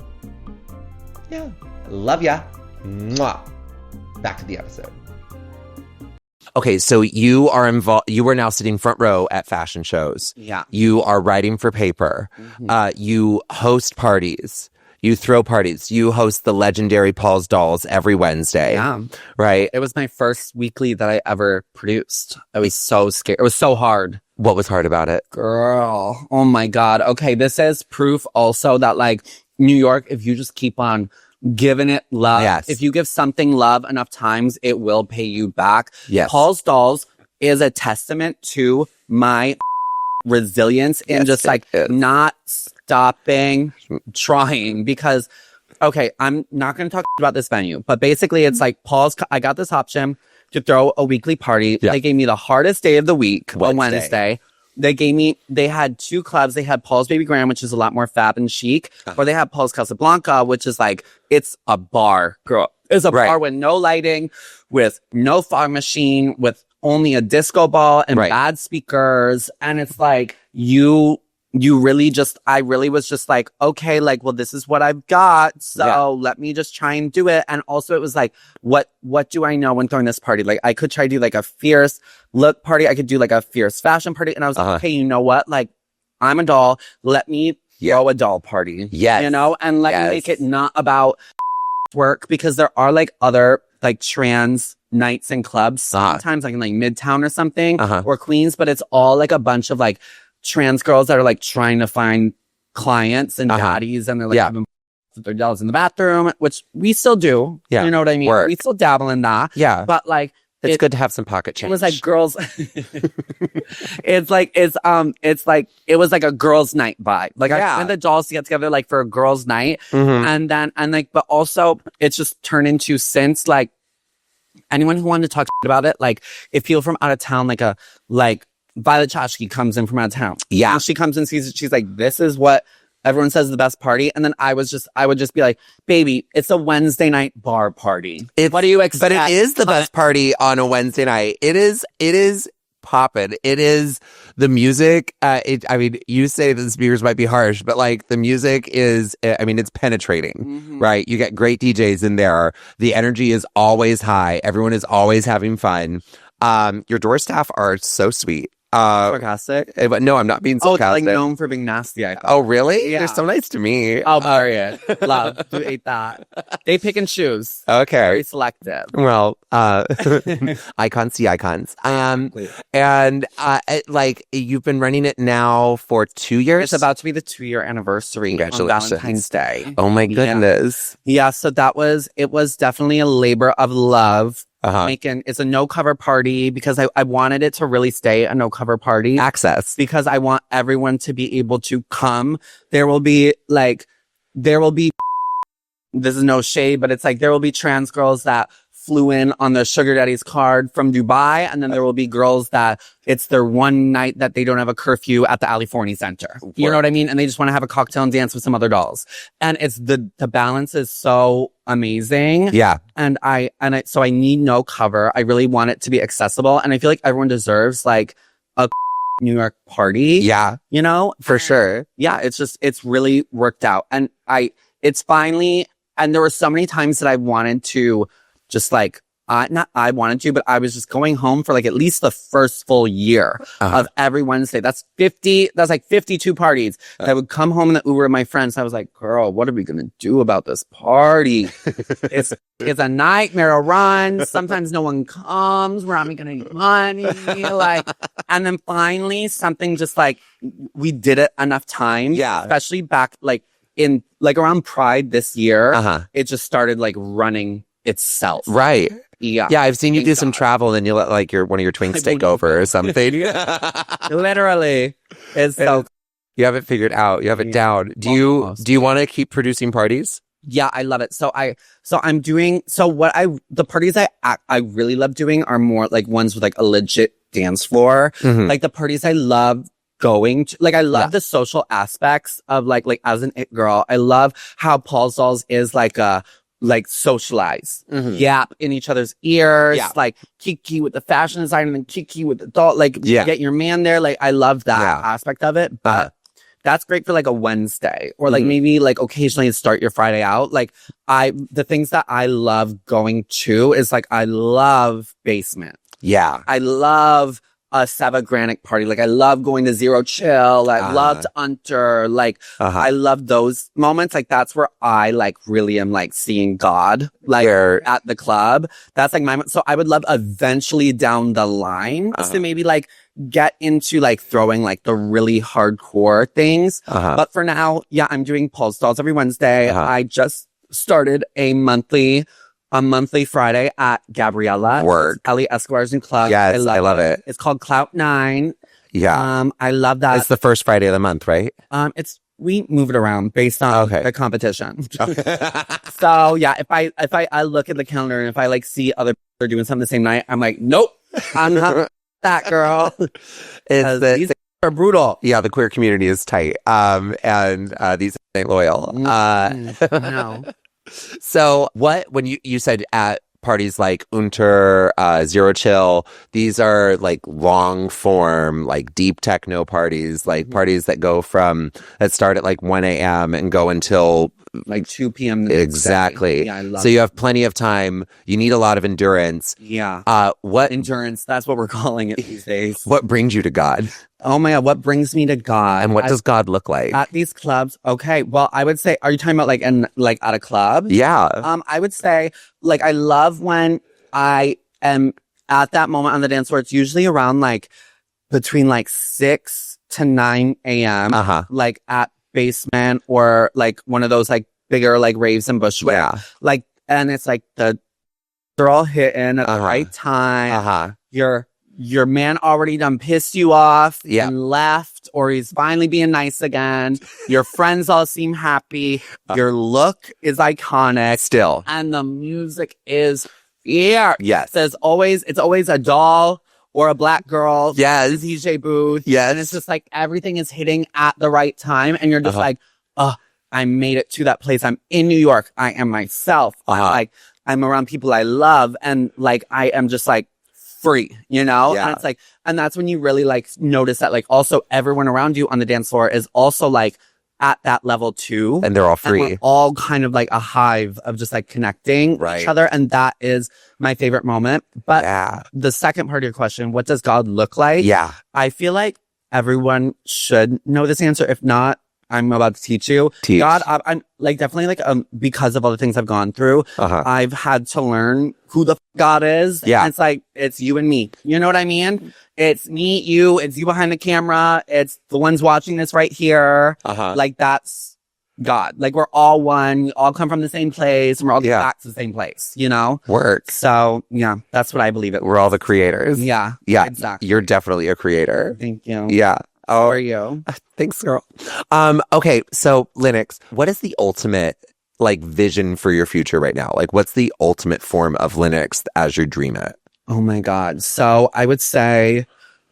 yeah, love ya. Mwah. Back to the episode. Okay, so you are involved. You are now sitting front row at fashion shows. Yeah. You are writing for paper. You host parties. You throw parties. You host the legendary Paul's Dolls every Wednesday. Yeah. Right? It was my first weekly that I ever produced. I was so scared. It was so hard. What was hard about it? Girl. Oh my God. Okay. This is proof also that like New York, if you just keep on giving it love. Yes. If you give something love enough times, it will pay you back. Yes. Paul's Dolls is a testament to my resilience and just like not stopping trying because, okay, I'm not going to talk about this venue, but basically it's like I got this option to throw a weekly party. Yeah. They gave me the hardest day of the week, a Wednesday. They had 2 clubs. They had Paul's Baby Grand, which is a lot more fab and chic, or they had Paul's Casablanca, which is like, it's a bar, girl. It's a bar with no lighting, with no fog machine, with only a disco ball and bad speakers. And it's like, I really was just like, okay, like, well, this is what I've got. So let me just try and do it. And also it was like, what do I know when throwing this party? Like I could try to do like a fierce look party. I could do like a fierce fashion party. And I was like, okay, you know what? Like I'm a doll. Let me throw a doll party. Yes. You know, and let me make it not about work, because there are like other like trans nights and clubs sometimes like in like Midtown or something or Queens, but it's all like a bunch of like trans girls that are like trying to find clients and daddies, and they're like having their dolls in the bathroom, which we still do. You know what I mean? Work. We still dabble in that. Yeah. But like, it's good to have some pocket change. it was like girls. It was like a girls' night vibe. Like I wanted the dolls to get together like for a girls' night, and like, but also it's just turned into, since like anyone who wanted to talk shit about it, like if people from out of town, like Violet Chachki comes in from out of town, and she comes and sees it, she's like, this is what everyone says is the best party. And then I would just be like, baby, it's a Wednesday night bar party. What do you expect? But it is the best party on a Wednesday night. It is poppin'. It is the music. I mean, you say the speakers might be harsh, but like the music is, I mean, it's penetrating, right? You get great DJs in there. The energy is always high. Everyone is always having fun. Your door staff are so sweet. Sarcastic? But no, I'm not being sarcastic. Like known for being nasty, I thought. Oh, really? Yeah. They're so nice to me. Oh, period. Love. Who ate that? They pick and choose. Okay. Very selective. Well, icons see icons. And like you've been running it now for 2 years. It's about to be the 2-year anniversary on Congratulations. Valentine's Day. Oh my goodness. Yeah, so it was definitely a labor of love. It's a no cover party, because I wanted it to really stay a no cover party. Access. Because I want everyone to be able to come. There will be, this is no shade, but it's like there will be trans girls that flew in on their sugar daddy's card from Dubai, and then there will be girls that it's their one night that they don't have a curfew at the California Center. You know what I mean? And they just want to have a cocktail and dance with some other dolls. And it's the balance is so amazing. Yeah. So I need no cover. I really want it to be accessible, and I feel like everyone deserves like a New York party. Yeah. You know? For sure. Yeah, it's really worked out. And it's finally, and there were so many times that I wanted to just like, not I wanted to, but I was just going home for like at least the first full year of every Wednesday. That's like 52 parties. I would come home in the Uber with my friends. I was like, girl, what are we going to do about this party? It's a nightmare to run. Sometimes no one comes. Where am I going to get money? Like, and then finally something just like, we did it enough times. Yeah. Especially back like in like around Pride this year. It just started like running itself. Right. Yeah. Yeah, I've seen you do some travel, and you let like one of your twinks take over or something. Literally. It's so you have it figured out. You have it down. Do you want to keep producing parties? Yeah, I love it. The parties I really love doing are more like ones with like a legit dance floor. Like the parties I love going to, like I love the social aspects of like as an it girl. I love how Paul's Dolls is like a socialize, yap in each other's ears, like Kiki with the fashion design and Kiki with the doll, like get your man there. Like I love that aspect of it, but that's great for like a Wednesday or like maybe like occasionally start your Friday out. Like the things that I love going to is like, I love Basement. Yeah. I love a Seva Granic party. Like I love going to Zero Chill. I loved Unter. Like I love those moments. Like that's where I like really am like seeing God like at the club. That's like so I would love eventually down the line to maybe like get into like throwing like the really hardcore things. But for now, I'm doing Pulse Dolls every Wednesday. I just started a monthly Friday at Gabriella. Word. Ellie Escobar's new club. Yes, I love it. It's called Clout 9. Yeah. I love that. It's the first Friday of the month, right? We move it around based on the competition. So yeah, if I look at the calendar and if I like see other people are doing something the same night, I'm like, nope, I'm not that girl. These are brutal. Yeah, the queer community is tight. And these ain't loyal. No. So when you said at parties like Unter, Zero Chill, these are like long form, like deep techno parties, like parties that start at like 1 a.m. and go until like 2 p.m. the next Exactly. day. Yeah, I love so you have plenty of time. You need a lot of endurance. Yeah. What Endurance, that's what we're calling it these days. what brings you to God? Oh my God, what brings me to God? And what does God look like? At these clubs? Okay, well, I would say, are you talking about like at a club? Yeah. I would say, like, I love when I am at that moment on the dance floor. It's usually around like between like 6 to 9 a.m. Like at Basement or like one of those like bigger like raves in Bushwick. Yeah. Like, and it's like they're all hitting at the right time. Your man already done pissed you off and left, or he's finally being nice again. Your friends all seem happy. Your look is iconic. Still. And the music is fierce. Yes. It's always a doll or a black girl. Yes. In the DJ booth. Yes. And it's just like everything is hitting at the right time. And you're just like, oh, I made it to that place. I'm in New York. I am myself. Like, I'm around people I love. And like, I am just like free, you know? Yeah. And it's like, and that's when you really like notice that like also everyone around you on the dance floor is also like at that level too. And they're all And free. we're all kind of like a hive of just like connecting with each other. And that is my favorite moment. But the second part of your question, what does God look like? Yeah. I feel like everyone should know this answer. If not, I'm about to teach you. Teach. God, I'm like definitely like because of all the things I've gone through, I've had to learn who the God is. Yeah. And it's like, it's you and me. You know what I mean? It's me, you, it's you behind the camera. It's the ones watching this right here. Like that's God. Like we're all one. We all come from the same place and we're all back to the same place, you know? Work. So yeah, that's what I believe it. We're all the creators. Yeah. Yeah. Exactly. You're definitely a creator. Thank you. Yeah. How are you? Thanks, girl. Okay, so Linux, what is the ultimate like vision for your future right now? Like, what's the ultimate form of Linux as you dream it? Oh my God. So I would say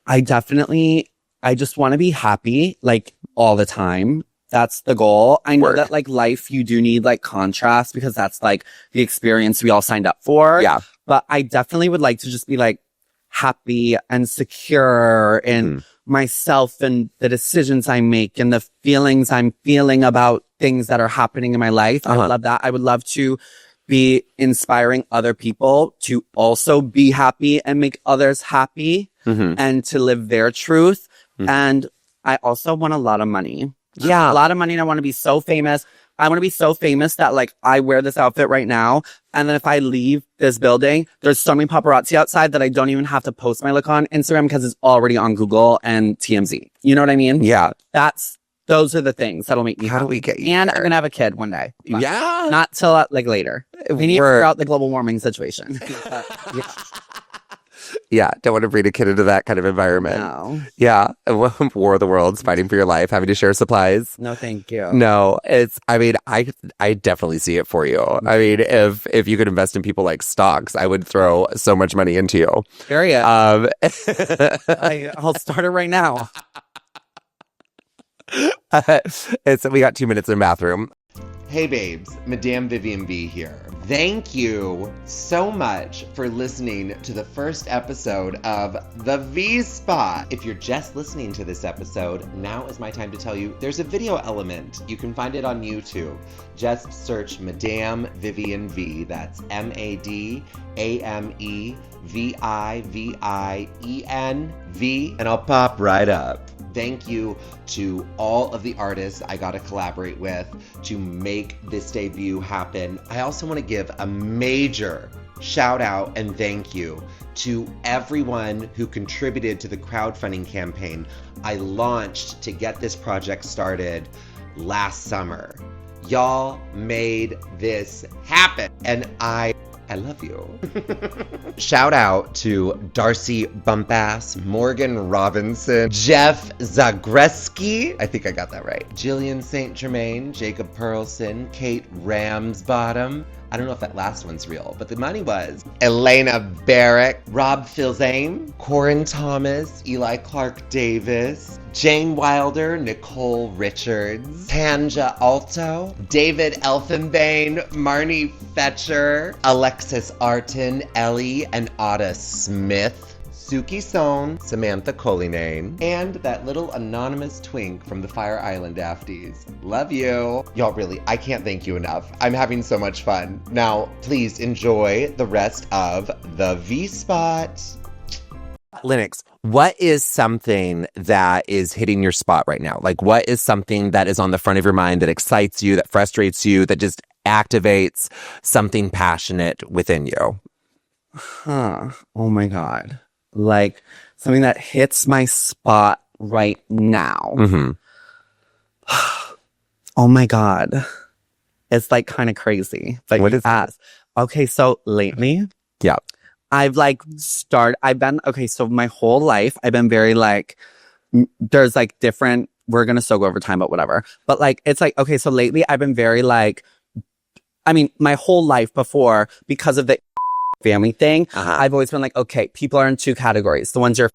I just want to be happy like all the time. That's the goal. I know that like life, you do need like contrast because that's like the experience we all signed up for. Yeah. But I definitely would like to just be like happy and secure in myself and the decisions I make and the feelings I'm feeling about things that are happening in my life. I love that. I would love to be inspiring other people to also be happy and make others happy and to live their truth. And I also want a lot of money. Yeah. A lot of money. And I want to be so famous. I want to be so famous that like I wear this outfit right now. And then if I leave this building, there's so many paparazzi outside that I don't even have to post my look on Instagram because it's already on Google and TMZ. You know what I mean? Yeah. Those are the things that'll make me How happy. do we get you And there? I'm going to have a kid one day. Yeah. Not till like later. We need to figure out the global warming situation. Yeah, don't want to bring a kid into that kind of environment. No. Yeah, War of the Worlds, fighting for your life, having to share supplies. No, thank you. No, I mean, I definitely see it for you. I mean, if you could invest in people like stocks, I would throw so much money into you. Period. I'll start it right now. We got 2 minutes in the bathroom. Hey babes, Madame Vivien V here. Thank you so much for listening to the first episode of The V Spot. If you're just listening to this episode, now is my time to tell you there's a video element. You can find it on YouTube. Just search Madame Vivien V. That's MADAMEVIVIENV, and I'll pop right up. Thank you to all of the artists I got to collaborate with to make this debut happen. I also want to give a major shout out and thank you to everyone who contributed to the crowdfunding campaign I launched to get this project started last summer. Y'all made this happen, and I love you. Shout out to Darcy Bumpass, Morgan Robinson, Jeff ZAKRZEWSKI, I think I got that right, Jillian St. Germain, Jacob Perlson, Kate Ramsbottom. I don't know if that last one's real, but the money was. Elena Barrick, Rob Filzane, Corin Thomas, Eli Clark Davis, Jane Wilder, Nicole Richards, Tanja Alto, David Elfenbein, Marnie Fetcher, Alexis Artin, Ellie, and Otta Smith. Suki Sohn, Samantha Collinane, and that little anonymous twink from the Fire Island Afties. Love you. Y'all, really, I can't thank you enough. I'm having so much fun. Now, please enjoy the rest of the V-Spot. Lennox, what is something that is hitting your spot right now? Like, what is something that is on the front of your mind that excites you, that frustrates you, that just activates something passionate within you? Oh my God. Like something that hits my spot right now. Mm-hmm. Oh my God. It's like kind of crazy. But what is that? Okay, so lately, yeah, I've so my whole life, I've been very like, there's like different, we're going to still go over time, but whatever. But like, it's like, okay, so lately I've been very like, I mean, my whole life before, because of the family thing, I've always been like, okay, people are in two categories. The ones you're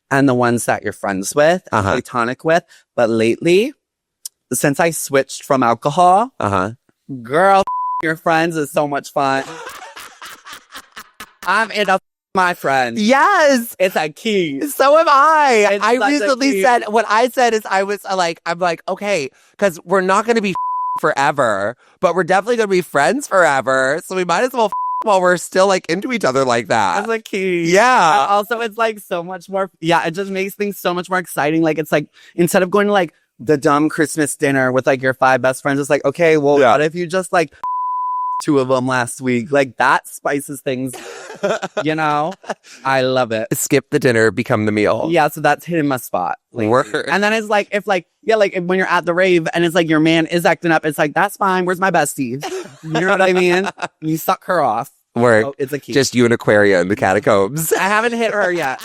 and the ones that you're friends with, platonic with. But lately, since I switched from alcohol, girl, your friends is so much fun. I'm in my friends. Yes, it's a key. So am I. It's I such a recently key. said what I said is I'm like, okay, because we're not going to be forever, but we're definitely going to be friends forever. So we might as well while we're still like into each other like that. That's a key. Yeah. And also, it's like so much more. Yeah, it just makes things so much more exciting. Like it's like instead of going to like the dumb Christmas dinner with like your 5 best friends, it's like, okay, well, what if you just like 2 of them last week? Like that spices things, you know? I love it. Skip the dinner, become the meal. Yeah, so that's hitting my spot. Word. And then it's like, if like, yeah, like when you're at the rave and it's like your man is acting up, it's like, that's fine. Where's my bestie? You know what I mean? You suck her off. Work. Oh, it's a key. Just you and Aquaria in the catacombs. I haven't hit her yet.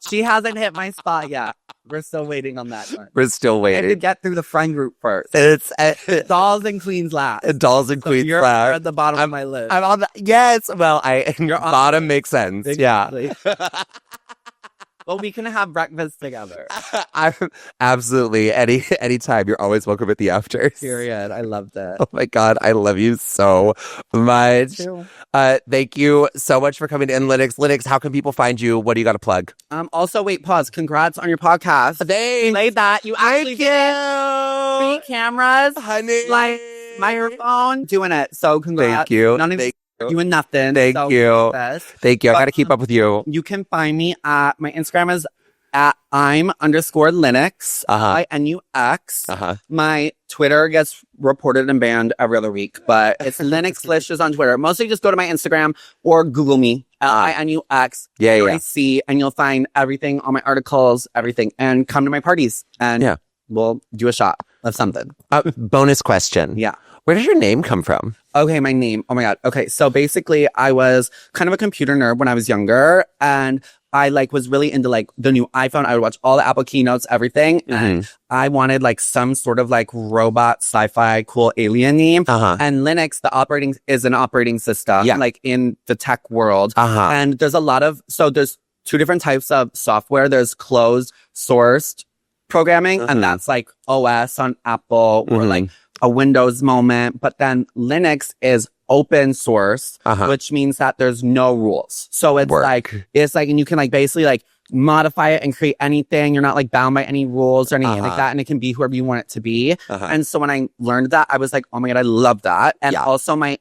She hasn't hit my spot yet. We're still waiting on that one. We're still I had to waiting. get through the friend group first. It's Dolls and Queens last. Dolls and So Queens you're last. at the bottom of my list. I'm on the yes. Well, your on- bottom makes sense. Exactly. Well, we can have breakfast together. I'm absolutely anytime. You're always welcome at the afters. Period. I love that. Oh my God, I love you so much. Thank you so much for coming in, Lennox. Lennox, how can people find you? What do you got to plug? Also, wait, pause. Congrats on your podcast. Thanks. Played that. You actually did 3 cameras, honey. like microphone, doing it. So congrats. Thank you. None of Thank you doing nothing. Thank so you. best. Thank you. I got to keep up with you. You can find me at my Instagram is at I'm_Lennox. INUX. My Twitter gets reported and banned every other week, but it's Lennox on Twitter. Mostly just go to my Instagram or Google me. INUX. IC, and you'll find everything, all my articles, everything, and come to my parties and we'll do a shot of something. Bonus question. Yeah. Where does your name come from? Okay, my name. Oh my God. Okay, so basically I was kind of a computer nerd when I was younger, and I like was really into like the new iPhone. I would watch all the Apple keynotes, everything. And I wanted like some sort of like robot sci-fi cool alien name. And Linux, is an operating system like in the tech world. And there's there's 2 different types of software. There's closed sourced programming, and that's like OS on Apple or like a Windows moment. But then Linux is open source, which means that there's no rules. So it's like, and you can like basically like modify it and create anything. You're not like bound by any rules or anything like that. And it can be whoever you want it to be. And so when I learned that, I was like, oh my God, I love that. And also my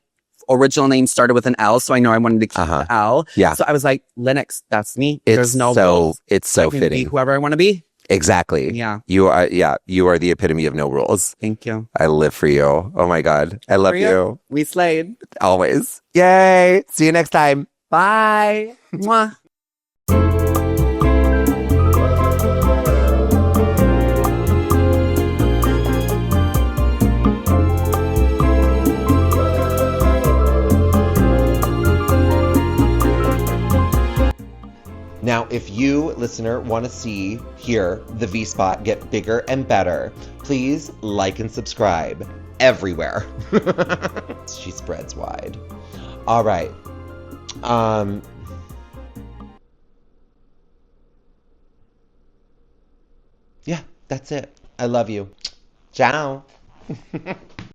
original name started with an L, so I know I wanted to keep the L. So I was like, Linux, that's me. There's no rules. It's so I can fitting. be whoever I want to be. Exactly. Yeah. You are the epitome of no rules. Thank you. I live for you. Oh my God. I love you. We slayed. Always. Yay. See you next time. Bye. Mwah. Now, if you, listener, want to hear the V-Spot get bigger and better, please like and subscribe everywhere. She spreads wide. All right. Yeah, that's it. I love you. Ciao.